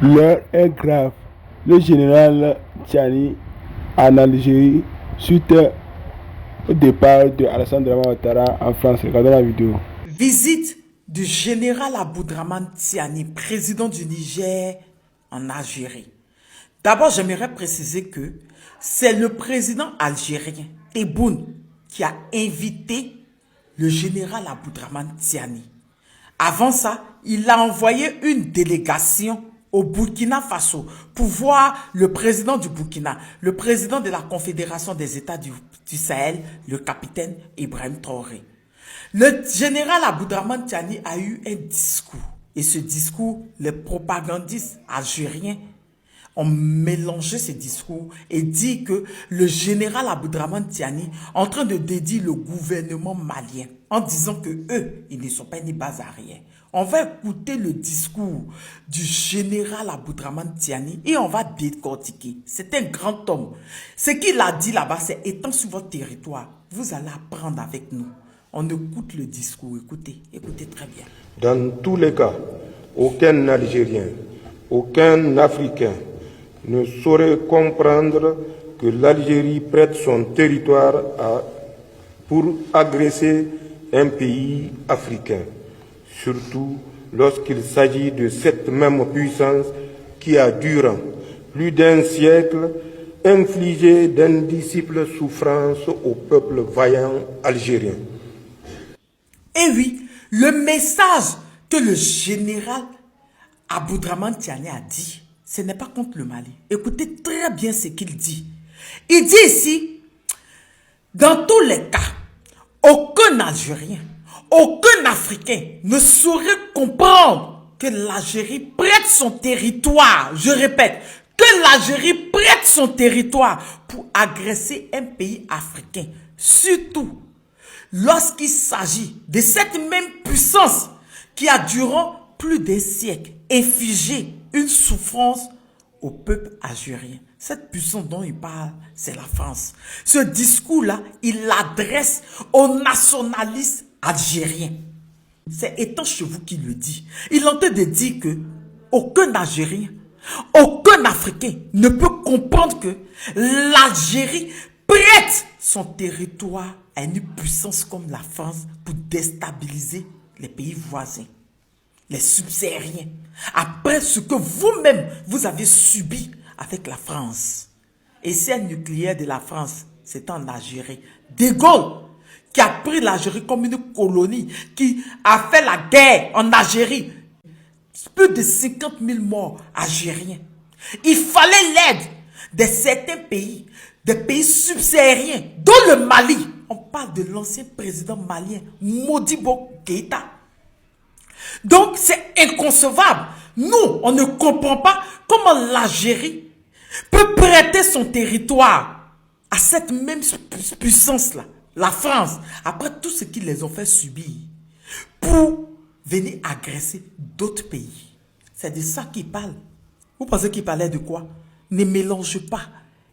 L'heure est grave. Le général Tchani en Algérie suite au départ de Alassane Dramane Ouattara en France. Regardez la vidéo. Visite du général Aboudraman Tiani, président du Niger en Algérie. D'abord, j'aimerais préciser que c'est le président algérien, Tebboune, qui a invité le général Aboudraman Tiani. Avant ça, il a envoyé une délégation au Burkina Faso pour voir le président du Burkina, le président de la Confédération des États du Sahel, le capitaine Ibrahim Traoré. Le général Aboudraman Tiani a eu un discours. Et ce discours, les propagandistes algériens ont mélangé ce discours et dit que le général Aboudraman Tiani est en train de dédier le gouvernement malien en disant que eux, ils ne sont pas ni bas arrière. On va écouter le discours du général Aboudraman Tiani et on va décortiquer. C'est un grand homme. Ce qu'il a dit là-bas, c'est étant sur votre territoire, vous allez apprendre avec nous. On écoute le discours, écoutez très bien. Dans tous les cas, aucun Algérien, aucun Africain ne saurait comprendre que l'Algérie prête son territoire pour agresser un pays africain, surtout lorsqu'il s'agit de cette même puissance qui a, durant plus d'un siècle, infligé d'indicibles souffrances au peuple vaillant algérien. Et oui, le message que le général Aboudraman Tiani a dit, ce n'est pas contre le Mali. Écoutez très bien ce qu'il dit. Il dit ici, dans tous les cas, aucun Algérien, aucun Africain ne saurait comprendre que l'Algérie prête son territoire, je répète, que l'Algérie prête son territoire pour agresser un pays africain, surtout lorsqu'il s'agit de cette même puissance qui a durant plus d'un siècle infligé une souffrance au peuple algérien. Cette puissance dont il parle, c'est la France. Ce discours-là, il l'adresse aux nationalistes algériens. C'est étant chez vous qu'il le dit. Il est en train de dire que aucun Algérien, aucun Africain ne peut comprendre que l'Algérie prête son territoire à une puissance comme la France pour déstabiliser les pays voisins, les subsahariens. Après ce que vous-même, vous avez subi avec la France. Essai nucléaire de la France, c'est en Algérie. De Gaulle, qui a pris l'Algérie comme une colonie, qui a fait la guerre en Algérie. Plus de 50 000 morts algériens. Il fallait l'aide de certains pays, des pays subsahariens, dont le Mali. On parle de l'ancien président malien, Modibo Keïta. Donc, c'est inconcevable. Nous, on ne comprend pas comment l'Algérie peut prêter son territoire à cette même puissance-là, la France, après tout ce qu'ils les ont fait subir, pour venir agresser d'autres pays. C'est de ça qu'il parle. Vous pensez qu'il parlait de quoi? Ne mélange pas.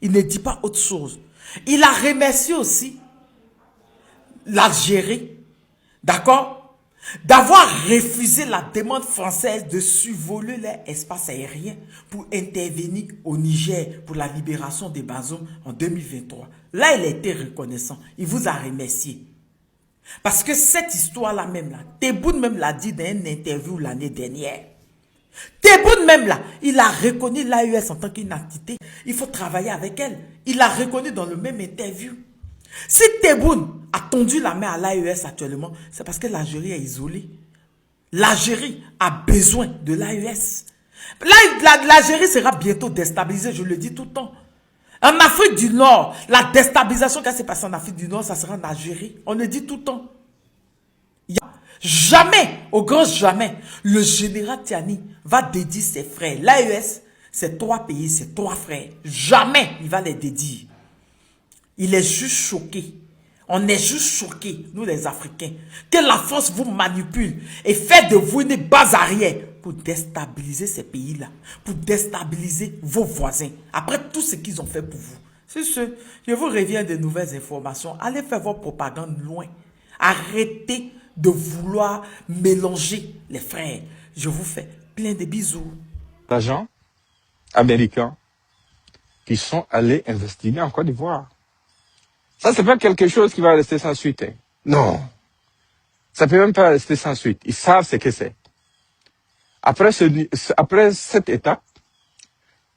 Il ne dit pas autre chose. Il a remercié aussi l'Algérie, d'accord, d'avoir refusé la demande française de survoler l'espace aérien pour intervenir au Niger pour la libération des Bazoum en 2023. Là, il a été reconnaissant. Il vous a remercié. Parce que cette histoire-là même, là, Tebboune même l'a dit dans une interview l'année dernière. Tebboune même là, il a reconnu l'AES en tant qu'une entité. Il faut travailler avec elle. Il l'a reconnu dans le même interview. Si Tebboune a tendu la main à l'AES actuellement, c'est parce que l'Algérie est isolée. L'Algérie a besoin de l'AES. L'Algérie sera bientôt déstabilisée, je le dis tout le temps. En Afrique du Nord, la déstabilisation qui s'est passée en Afrique du Nord, ça sera en Algérie. On le dit tout le temps. Jamais, au grand jamais, le général Tiani va dédier ses frères. L'AES, c'est 3 pays, c'est 3 frères. Jamais il va les dédier. Il est juste choqué. On est juste choqués, nous les Africains, que la France vous manipule et fait de vous une base arrière pour déstabiliser ces pays-là, pour déstabiliser vos voisins, après tout ce qu'ils ont fait pour vous. C'est ce, je vous reviens de nouvelles informations. Allez faire votre propagande loin. Arrêtez de vouloir mélanger les frères. Je vous fais plein de bisous. Agent américains qui sont allés investiguer en Côte d'Ivoire. Ça, c'est pas quelque chose qui va rester sans suite. Hein. Non. Ça peut même pas rester sans suite. Ils savent ce que c'est. Après cette étape,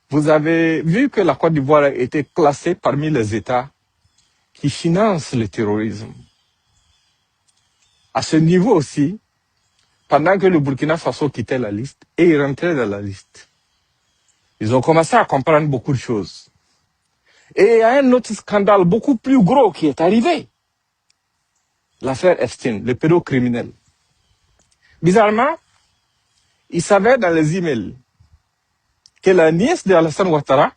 vous avez vu que la Côte d'Ivoire a été classée parmi les États qui financent le terrorisme. À ce niveau aussi, pendant que le Burkina Faso quittait la liste et il rentrait dans la liste, ils ont commencé à comprendre beaucoup de choses. Et il y a un autre scandale beaucoup plus gros qui est arrivé. L'affaire Epstein, le pédocriminel. Bizarrement, il savait dans les emails que la nièce d'Alassane Ouattara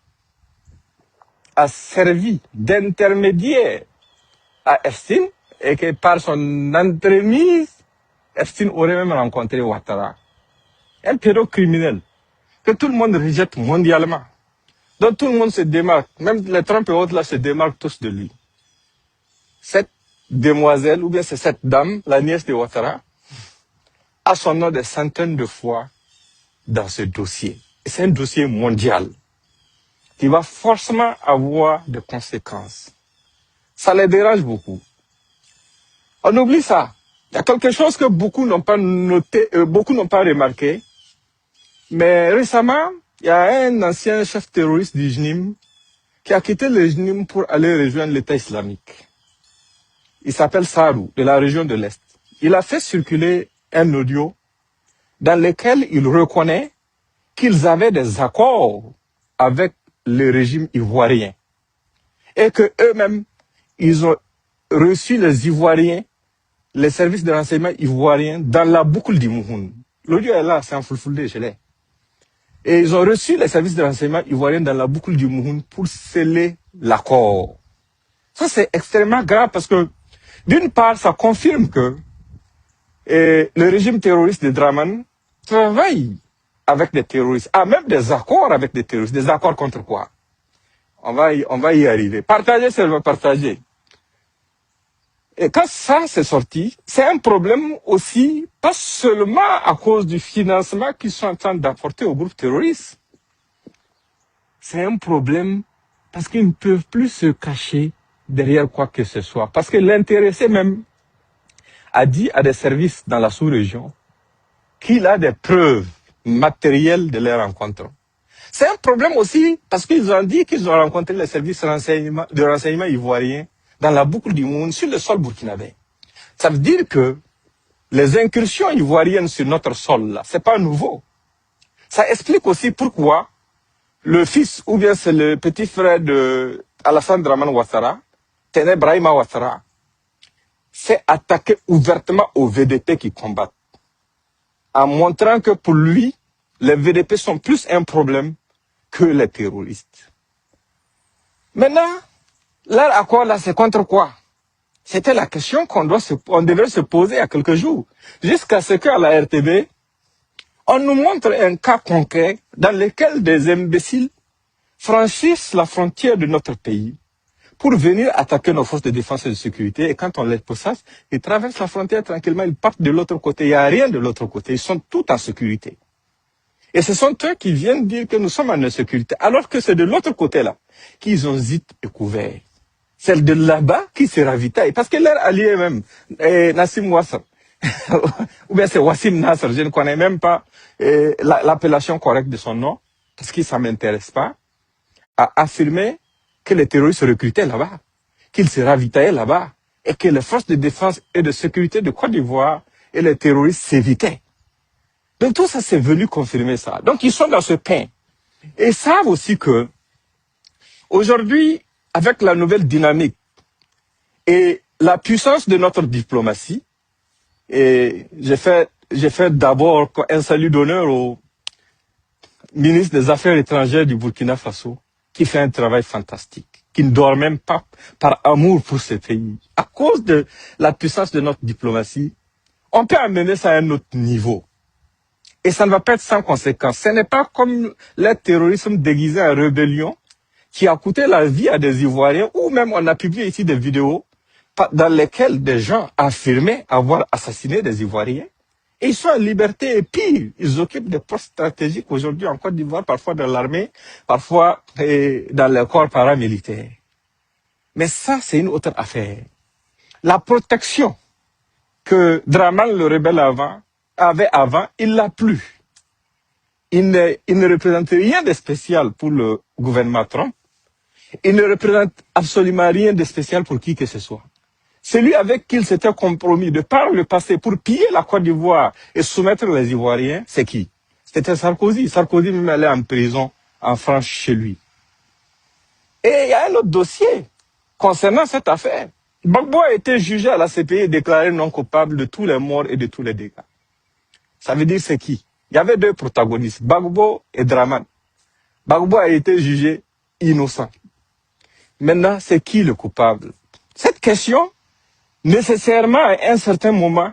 a servi d'intermédiaire à Epstein et que par son entremise, Epstein aurait même rencontré Ouattara. Un pédocriminel que tout le monde rejette mondialement. Donc tout le monde se démarque, même les Trump et autres là se démarquent tous de lui. Cette demoiselle, ou bien c'est cette dame, la nièce de Ouattara, a son nom des centaines de fois dans ce dossier. Et c'est un dossier mondial qui va forcément avoir des conséquences. Ça les dérange beaucoup. On oublie ça. Il y a quelque chose que beaucoup n'ont pas noté, beaucoup n'ont pas remarqué. Mais récemment, il y a un ancien chef terroriste du JNIM qui a quitté le JNIM pour aller rejoindre l'État islamique. Il s'appelle Sarou, de la région de l'Est. Il a fait circuler un audio dans lequel il reconnaît qu'ils avaient des accords avec le régime ivoirien et que eux-mêmes, ils ont reçu les Ivoiriens, les services de renseignement ivoiriens dans la boucle du Mouhoun. L'audio est là, c'est en fulfulde, je l'ai. Et ils ont reçu les services de renseignement ivoiriens dans la boucle du Mouhoun pour sceller l'accord. Ça, c'est extrêmement grave parce que, d'une part, ça confirme que le régime terroriste de Draman travaille avec des terroristes, a même des accords avec des terroristes. Des accords contre quoi? On va y arriver. Partager, c'est le partager. Et quand ça s'est sorti, c'est un problème aussi, pas seulement à cause du financement qu'ils sont en train d'apporter aux groupes terroristes. C'est un problème parce qu'ils ne peuvent plus se cacher derrière quoi que ce soit. Parce que l'intéressé même a dit à des services dans la sous-région qu'il a des preuves matérielles de leur rencontre. C'est un problème aussi parce qu'ils ont dit qu'ils ont rencontré les services de renseignement ivoiriens dans la boucle du monde sur le sol burkinabé. Ça veut dire que les incursions ivoiriennes sur notre sol, là, c'est pas nouveau. Ça explique aussi pourquoi le fils, ou bien c'est le petit frère de Alassane Dramane Ouattara, Téné Brahima Ouattara, s'est attaqué ouvertement aux VDP qui combattent, en montrant que pour lui, les VDP sont plus un problème que les terroristes. Maintenant, leur accord là, c'est contre quoi? C'était la question qu'on devait se poser il y a quelques jours. Jusqu'à ce qu'à la RTB, on nous montre un cas concret dans lequel des imbéciles franchissent la frontière de notre pays pour venir attaquer nos forces de défense et de sécurité. Et quand on les pourchasse, ils traversent la frontière tranquillement, ils partent de l'autre côté. Il n'y a rien de l'autre côté. Ils sont tous en sécurité. Et ce sont eux qui viennent dire que nous sommes en insécurité, alors que c'est de l'autre côté-là qu'ils ont zit et couvert. C'est de là-bas qui se ravitaillent. Parce que leur allié même, Nassim Ouassar, ou bien c'est Wassim Nasser, je ne connais même pas l'appellation correcte de son nom, parce que ça ne m'intéresse pas, a affirmé que les terroristes se recrutaient là-bas, qu'ils se ravitaillaient là-bas, et que les forces de défense et de sécurité de Côte d'Ivoire et les terroristes s'évitaient. Donc tout ça, c'est venu confirmer ça. Donc ils sont dans ce pain. Et ils savent aussi que, aujourd'hui, avec la nouvelle dynamique et la puissance de notre diplomatie, et j'ai fait d'abord un salut d'honneur au ministre des Affaires étrangères du Burkina Faso, qui fait un travail fantastique, qui ne dort même pas par amour pour ce pays. À cause de la puissance de notre diplomatie, on peut amener ça à un autre niveau. Et ça ne va pas être sans conséquence. Ce n'est pas comme le terrorisme déguisé en rébellion qui a coûté la vie à des Ivoiriens, ou même on a publié ici des vidéos dans lesquelles des gens affirmaient avoir assassiné des Ivoiriens Et ils sont en liberté et pire, ils occupent des postes stratégiques aujourd'hui en Côte d'Ivoire, parfois dans l'armée, parfois dans le corps paramilitaire. Mais ça, c'est une autre affaire. La protection que Draman, le rebelle avait avant, il l'a plus. Il ne représente rien de spécial pour le gouvernement Trump. Il ne représente absolument rien de spécial pour qui que ce soit. Celui avec qui il s'était compromis de par le passé pour piller la Côte d'Ivoire et soumettre les Ivoiriens, c'est qui? C'était Sarkozy. Sarkozy même allait en prison en France chez lui. Et il y a un autre dossier concernant cette affaire. Gbagbo a été jugé à la CPI et déclaré non coupable de tous les morts et de tous les dégâts. Ça veut dire c'est qui? Il y avait deux protagonistes, Gbagbo et Draman. Gbagbo a été jugé innocent. Maintenant, c'est qui le coupable? Cette question, nécessairement à un certain moment,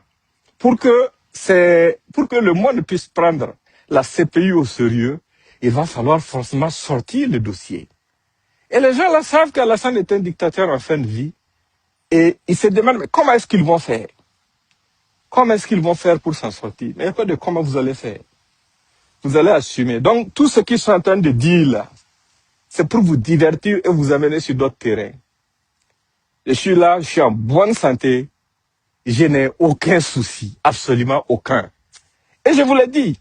pour que le monde puisse prendre la CPI au sérieux, il va falloir forcément sortir le dossier. Et les gens là savent qu'Alassane est un dictateur en fin de vie, et ils se demandent, mais comment est-ce qu'ils vont faire? Comment est-ce qu'ils vont faire pour s'en sortir? Mais il n'y a pas de comment vous allez faire. Vous allez assumer. Donc, tout ce qu'ils sont en train de dire là, c'est pour vous divertir et vous amener sur d'autres terrains. Je suis là, je suis en bonne santé, je n'ai aucun souci, absolument aucun. Et je vous l'ai dit,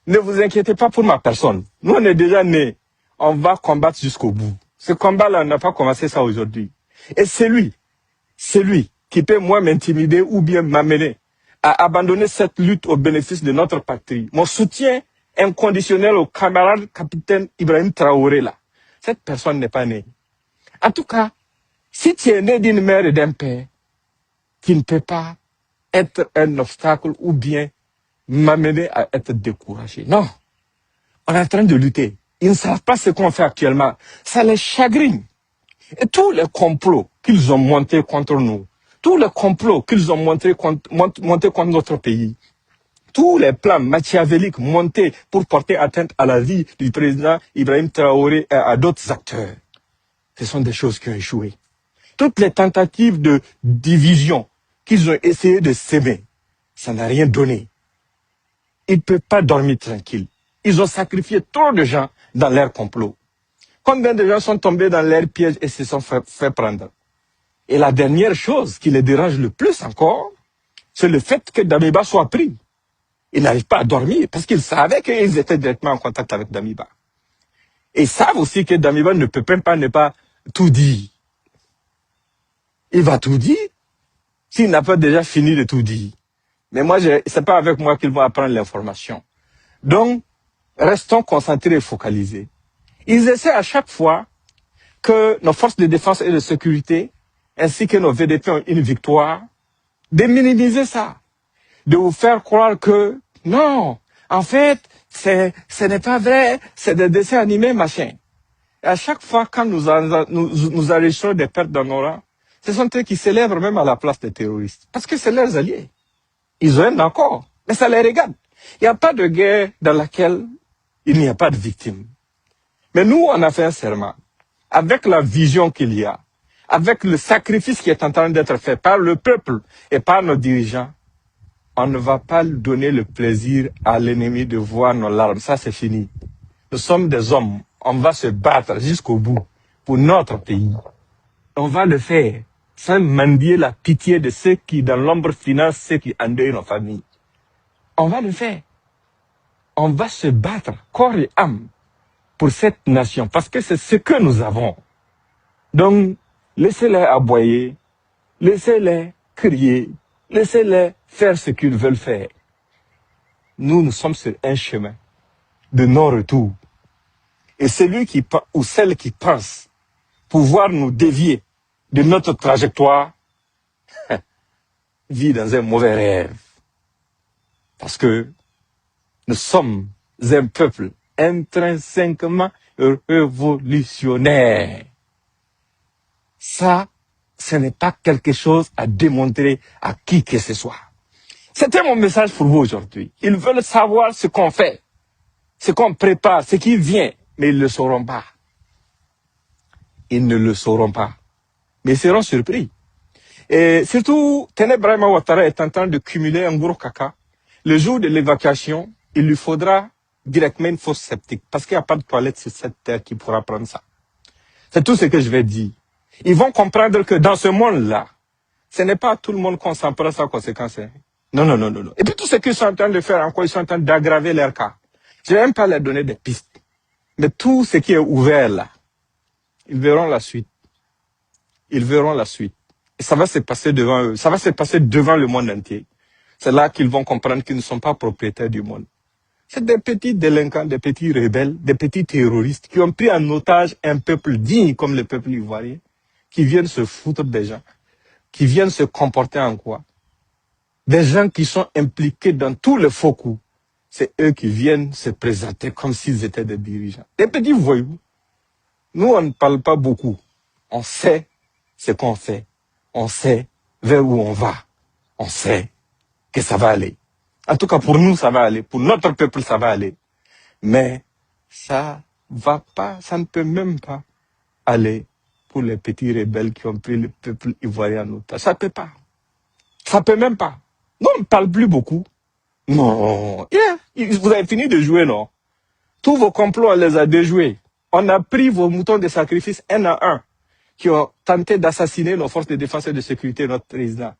ne vous inquiétez pas pour ma personne. Nous, on est déjà nés, on va combattre jusqu'au bout. Ce combat-là, on n'a pas commencé ça aujourd'hui. Et c'est lui qui peut moi m'intimider ou bien m'amener à abandonner cette lutte au bénéfice de notre patrie. Mon soutien inconditionnel au camarade capitaine Ibrahim Traoré là. Cette personne n'est pas née. En tout cas, si tu es né d'une mère et d'un père, tu ne peux pas être un obstacle ou bien m'amener à être découragé. Non. On est en train de lutter. Ils ne savent pas ce qu'on fait actuellement. Ça les chagrine. Et tous les complots qu'ils ont montés contre nous, tous les complots qu'ils ont montés contre notre pays, tous les plans machiavéliques montés pour porter atteinte à la vie du président Ibrahim Traoré et à d'autres acteurs, ce sont des choses qui ont échoué. Toutes les tentatives de division qu'ils ont essayé de s'aimer, ça n'a rien donné. Ils ne peuvent pas dormir tranquilles. Ils ont sacrifié trop de gens dans leur complot. Combien de gens sont tombés dans leur piège et se sont fait prendre? Et la dernière chose qui les dérange le plus encore, c'est le fait que Damiba soit pris. Ils n'arrivent pas à dormir parce qu'ils savaient qu'ils étaient directement en contact avec Damiba. Et ils savent aussi que Damiba ne peut même pas ne pas tout dire. Il va tout dire s'il n'a pas déjà fini de tout dire. Mais moi, c'est pas avec moi qu'ils vont apprendre l'information. Donc, restons concentrés et focalisés. Ils essaient à chaque fois que nos forces de défense et de sécurité, ainsi que nos VDP ont une victoire, de minimiser ça. De vous faire croire que, non, en fait, ce n'est pas vrai, c'est des dessins animés, machin. Et à chaque fois, quand nous enregistrons des pertes dans nos rangs, ce sont eux qui célèbrent même à la place des terroristes. Parce que c'est leurs alliés. Ils ont un accord, mais ça les regarde. Il n'y a pas de guerre dans laquelle il n'y a pas de victimes. Mais nous, on a fait un serment. Avec la vision qu'il y a, avec le sacrifice qui est en train d'être fait par le peuple et par nos dirigeants, on ne va pas donner le plaisir à l'ennemi de voir nos larmes. Ça, c'est fini. Nous sommes des hommes. On va se battre jusqu'au bout pour notre pays. On va le faire sans mendier la pitié de ceux qui, dans l'ombre, financent ceux qui endeuillent nos familles. On va le faire. On va se battre corps et âme pour cette nation, parce que c'est ce que nous avons. Donc, laissez-les aboyer, laissez-les crier, laissez-les faire ce qu'ils veulent faire. Nous sommes sur un chemin de non-retour. Et celui ou celle qui pense pouvoir nous dévier de notre trajectoire vit dans un mauvais rêve. Parce que nous sommes un peuple intrinsèquement révolutionnaire. Ça, ce n'est pas quelque chose à démontrer à qui que ce soit. C'était mon message pour vous aujourd'hui. Ils veulent savoir ce qu'on fait, ce qu'on prépare, ce qui vient, mais ils ne le sauront pas. Ils ne le sauront pas. Mais ils seront surpris. Et surtout, Téné Brahima Ouattara est en train de cumuler un gros caca Le jour de l'évacuation, il lui faudra directement une fosse septique parce qu'il n'y a pas de toilette sur cette terre qui pourra prendre ça. C'est tout ce que je vais dire. Ils vont comprendre que dans ce monde-là, ce n'est pas tout le monde qu'on s'en prend sans conséquence. Hein. Non, non, non, non, non. Et puis tout ce qu'ils sont en train de faire encore, ils sont en train d'aggraver leur cas. Je ne vais même pas leur donner des pistes. Mais tout ce qui est ouvert là, ils verront la suite. Ils verront la suite. Et ça va se passer devant eux. Ça va se passer devant le monde entier. C'est là qu'ils vont comprendre qu'ils ne sont pas propriétaires du monde. C'est des petits délinquants, des petits rebelles, des petits terroristes qui ont pris en otage un peuple digne comme le peuple ivoirien, qui viennent se foutre des gens, qui viennent se comporter en quoi? Des gens qui sont impliqués dans tous les faux coups. C'est eux qui viennent se présenter comme s'ils étaient des dirigeants. Des petits voyous. Nous, on ne parle pas beaucoup. On sait ce qu'on fait. On sait vers où on va. On sait que ça va aller. En tout cas, pour nous, ça va aller. Pour notre peuple, ça va aller. Mais ça va pas, ça ne peut même pas aller pour les petits rebelles qui ont pris le peuple ivoirien en otage. Ça peut pas. Ça peut même pas. Non, on ne parle plus beaucoup. Non. Yeah. Vous avez fini de jouer, non? Tous vos complots, on les a déjoués. On a pris vos moutons de sacrifice un à un qui ont tenté d'assassiner nos forces de défense et de sécurité, notre président.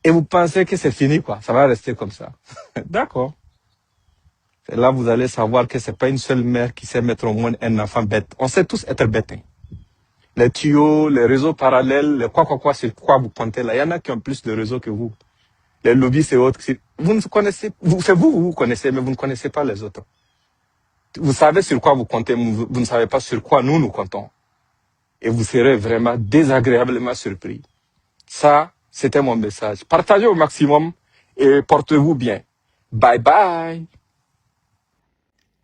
Et vous pensez que c'est fini, quoi. Ça va rester comme ça. D'accord. C'est là vous allez savoir que c'est pas une seule mère qui sait mettre au monde un enfant bête. On sait tous être bêtes. Hein. Les tuyaux, les réseaux parallèles, les quoi, sur quoi vous comptez là. Il y en a qui ont plus de réseaux que vous. Les lobbies, c'est autre. Vous ne connaissez, vous connaissez, mais vous ne connaissez pas les autres. Vous savez sur quoi vous comptez, mais vous ne savez pas sur quoi nous comptons. Et vous serez vraiment désagréablement surpris. Ça, c'était mon message. Partagez au maximum et portez-vous bien. Bye bye.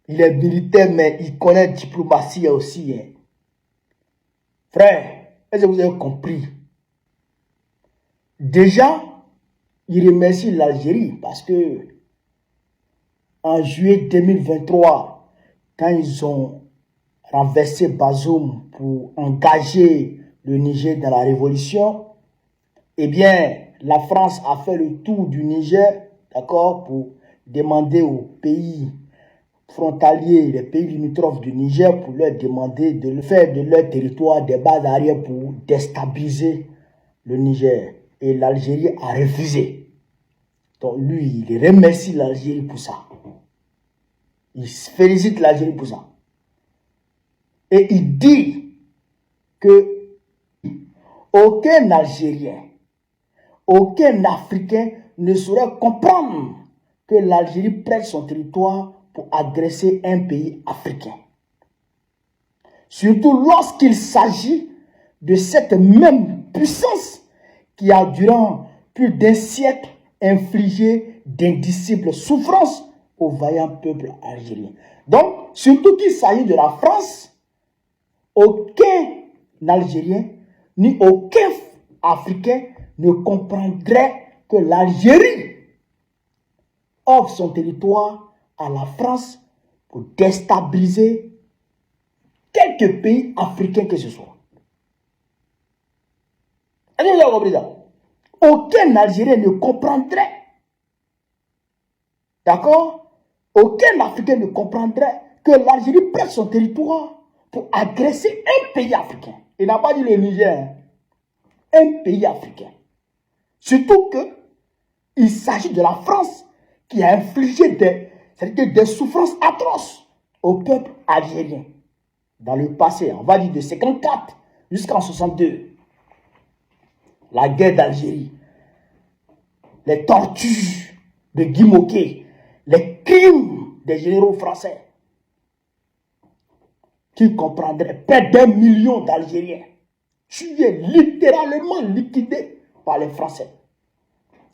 Il est militaire, mais il connaît la diplomatie aussi. Hein. Frère, est-ce que vous avez compris? Déjà, il remercie l'Algérie parce que en juillet 2023, quand ils ont renversé Bazoum pour engager le Niger dans la révolution, eh bien, la France a fait le tour du Niger, d'accord, pour demander aux pays frontaliers, les pays limitrophes du Niger, pour leur demander de faire de leur territoire des bases arrière pour déstabiliser le Niger. Et l'Algérie a refusé. Donc lui, il remercie l'Algérie pour ça. Il félicite l'Algérie pour ça. Et il dit que aucun Algérien, aucun Africain ne saurait comprendre que l'Algérie prête son territoire pour agresser un pays africain. Surtout lorsqu'il s'agit de cette même puissance qui a durant plus d'un siècle infligé d'indicibles souffrances au vaillant peuple algérien. Donc, surtout qu'il s'agit de la France, aucun Algérien ni aucun Africain ne comprendrait que l'Algérie offre son territoire à la France pour déstabiliser quelques pays africains que ce soit. Est-ce que vous avez compris ça? Aucun Algérien ne comprendrait, d'accord? Aucun Africain ne comprendrait que l'Algérie prenne son territoire pour agresser un pays africain. Il n'a pas dit le Niger, hein. Un pays africain. Surtout qu'il s'agit de la France qui a infligé des souffrances atroces au peuple algérien. Dans le passé, on va dire de 54 jusqu'en 62. La guerre d'Algérie, les tortures de Guy Moquet, les crimes des généraux français, qui comprendraient près d'1 million d'Algériens, tués, littéralement liquidés par les Français.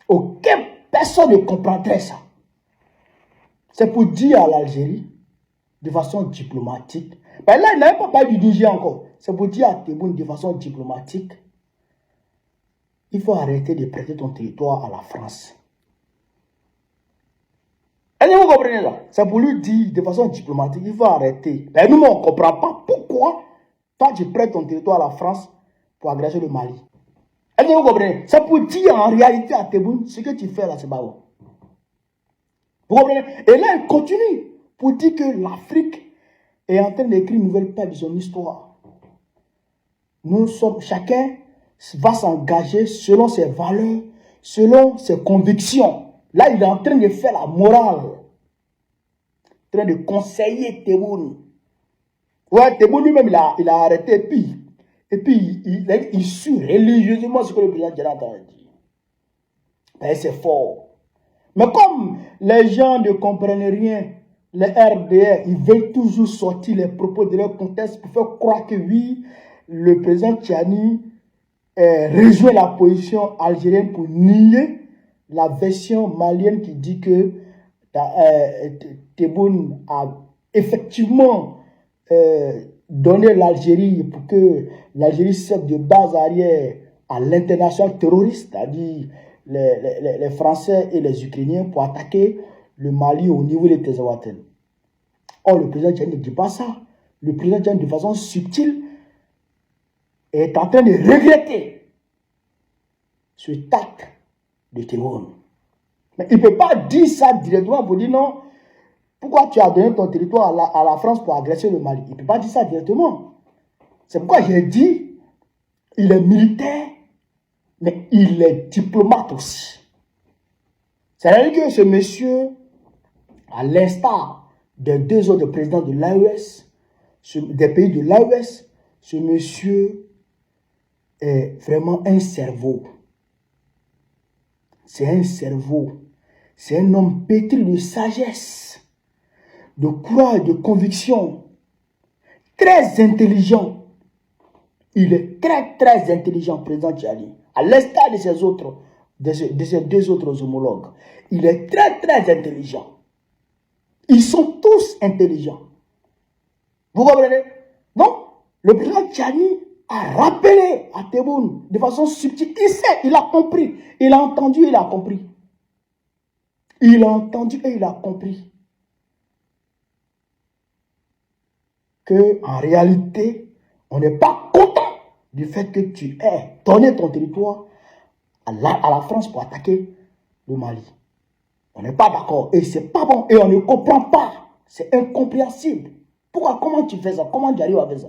Aucune personne ne comprendrait ça. C'est pour dire à l'Algérie, de façon diplomatique, ben là, il n'avait pas parlé du Niger encore. C'est pour dire à Tebboune de façon diplomatique, il faut arrêter de prêter ton territoire à la France. Est-ce que vous comprenez ça? C'est pour lui dire de façon diplomatique, il faut arrêter. Mais nous, on ne comprend pas pourquoi toi, tu prêtes ton territoire à la France pour agresser le Mali. Est-ce que vous comprenez? C'est pour dire en réalité à Tebboune, ce que tu fais là, c'est pas bon. Vous comprenez? Et là, il continue pour dire que l'Afrique est en train d'écrire une nouvelle page de son histoire. Chacun va s'engager selon ses valeurs, selon ses convictions. Là, il est en train de faire la morale. En train de conseiller Tebboune. Ouais, Tebboune lui-même, il a arrêté. Et puis il suit religieusement ce que le président Djadda a dit. Ben, c'est fort. Mais comme les gens ne comprennent rien, les RDR, ils veulent toujours sortir les propos de leur contexte pour faire croire que oui, le président Tchani rejoint la position algérienne pour nier la version malienne qui dit que Tebboune a effectivement donné l'Algérie pour que l'Algérie serve de base arrière à l'international terroriste, c'est-à-dire les Français et les Ukrainiens pour attaquer le Mali au niveau des Tezawaten. Or, le président Tchani ne dit pas ça. Le président Tchani, de façon subtile, est en train de regretter ce tact de Tebboune. Mais il ne peut pas dire ça directement pour dire non, pourquoi tu as donné ton territoire à la France pour agresser le Mali? Il ne peut pas dire ça directement. C'est pourquoi j'ai dit, il est militaire, mais il est diplomate aussi. C'est-à-dire que ce monsieur, à l'instar des deux autres présidents de l'AES, des pays de l'AES, ce monsieur est vraiment un cerveau. C'est un cerveau. C'est un homme pétri de sagesse, de courage, de conviction, très intelligent. Il est très, très intelligent, président Tchani, à l'instar de ses autres, de ses deux autres homologues. Il est très, très intelligent. Ils sont tous intelligents. Vous comprenez? Donc, le président Tchani a rappelé à Tebboune de façon subtile. Il sait, il a compris. Il a entendu, il a compris. Il a entendu et il a compris que en réalité, on n'est pas content du fait que tu aies donné ton territoire à la France pour attaquer le Mali. On n'est pas d'accord et c'est pas bon et on ne comprend pas. C'est incompréhensible. Pourquoi? Comment tu fais ça? Comment tu arrives à faire ça?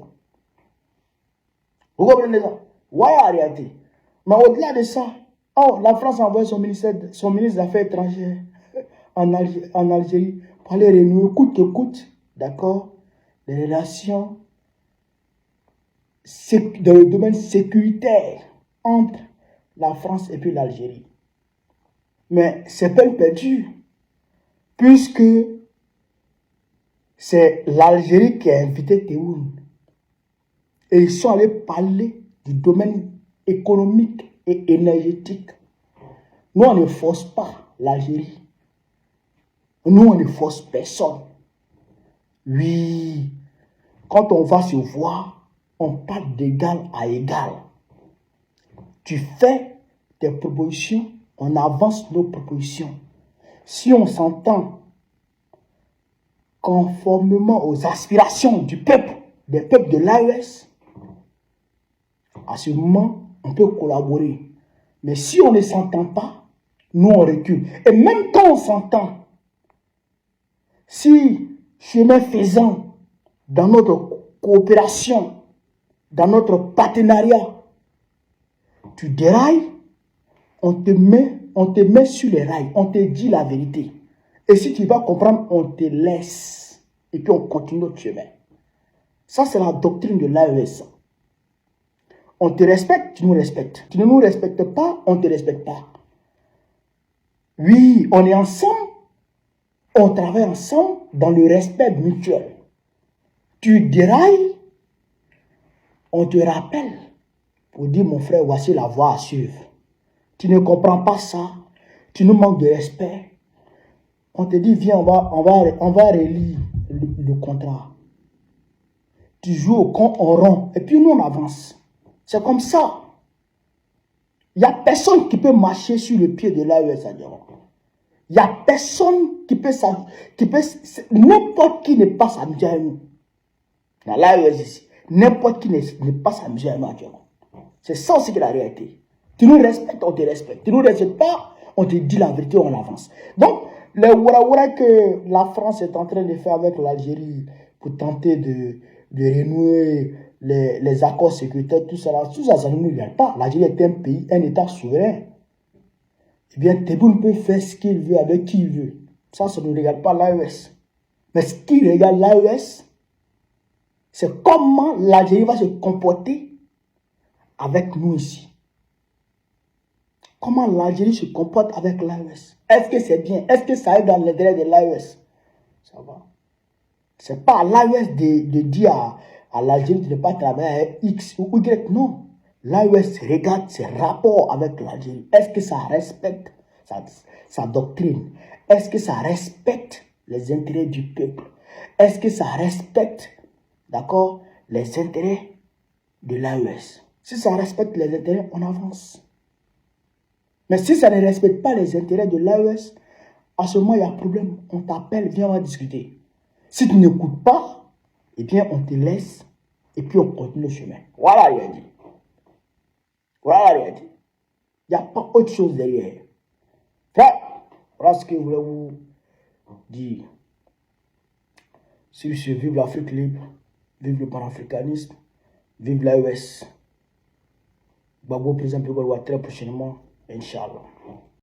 Vous comprenez ça? Ouais, en réalité. Mais au-delà de ça, la France a envoyé son ministre des Affaires étrangères en Algérie pour aller renouer coûte que coûte, d'accord, les relations dans le domaine sécuritaire entre la France et puis l'Algérie. Mais c'est peine perdue, puisque c'est l'Algérie qui a invité Tebboune. Et ils sont allés parler du domaine économique et énergétique. Nous, on ne force pas l'Algérie. Nous, on ne force personne. Oui, quand on va se voir, on parle d'égal à égal. Tu fais tes propositions, on avance nos propositions. Si on s'entend conformément aux aspirations du peuple, des peuples de l'AES, à ce moment, on peut collaborer. Mais si on ne s'entend pas, nous on recule. Et même quand on s'entend, si chemin faisant, dans notre coopération, dans notre partenariat, tu dérailles, on te met sur les rails, on te dit la vérité. Et si tu vas comprendre, on te laisse. Et puis on continue notre chemin. Ça, c'est la doctrine de l'AES. On te respecte, tu nous respectes. Tu ne nous respectes pas, on ne te respecte pas. Oui, on est ensemble, on travaille ensemble dans le respect mutuel. Tu dérailles, on te rappelle pour dire, mon frère, voici la voie à suivre. Tu ne comprends pas ça, tu nous manques de respect. On te dit, viens, on va relire le contrat. Tu joues au con, on rond, et puis nous on avance. C'est comme ça. Il n'y a personne qui peut marcher sur le pied de l'AES à Diamant. Il n'y a personne qui peut n'importe qui n'est pas s'amuser à nous. Dans l'AES ici, n'importe qui n'est pas s'amuser à nous à Diamant. C'est ça aussi que la réalité. Tu nous respectes, on te respecte. Tu nous respectes pas, on te dit la vérité, on avance. Donc, Les ouara que la France est en train de faire avec l'Algérie pour tenter de renouer les accords sécuritaires, tout ça, ça ne nous regarde pas. L'Algérie est un pays, un État souverain. Eh bien, Tebboune peut faire ce qu'il veut avec qui il veut. Ça ne nous regarde pas l'AES. Mais ce qui regarde l'AES, c'est comment l'Algérie va se comporter avec nous ici. Comment l'Algérie se comporte avec l'AES. Est-ce que c'est bien? Est-ce que ça est dans l'intérêt de l'AES? Ça va. Ce n'est pas à l'AES de dire à l'Algérie de ne pas travailler avec X ou Y. Non. L'AES regarde ses rapports avec l'Algérie. Est-ce que ça respecte sa doctrine? Est-ce que ça respecte les intérêts du peuple? Est-ce que ça respecte, d'accord, les intérêts de l'AES? Si ça respecte les intérêts, on avance. Mais si ça ne respecte pas les intérêts de l'AES, à ce moment, il y a un problème. On t'appelle, viens, on va discuter. Si tu n'écoutes pas, eh bien, on te laisse et puis on continue le chemin. Voilà, il a dit. Voilà, il a dit. Il n'y a pas autre chose derrière. Frère, voilà ce que je voulais vous dire. Si je vive l'Afrique libre, vive le panafricanisme, vive l'AES. Gbagbo, président Pégoua, très prochainement, Inch'Allah.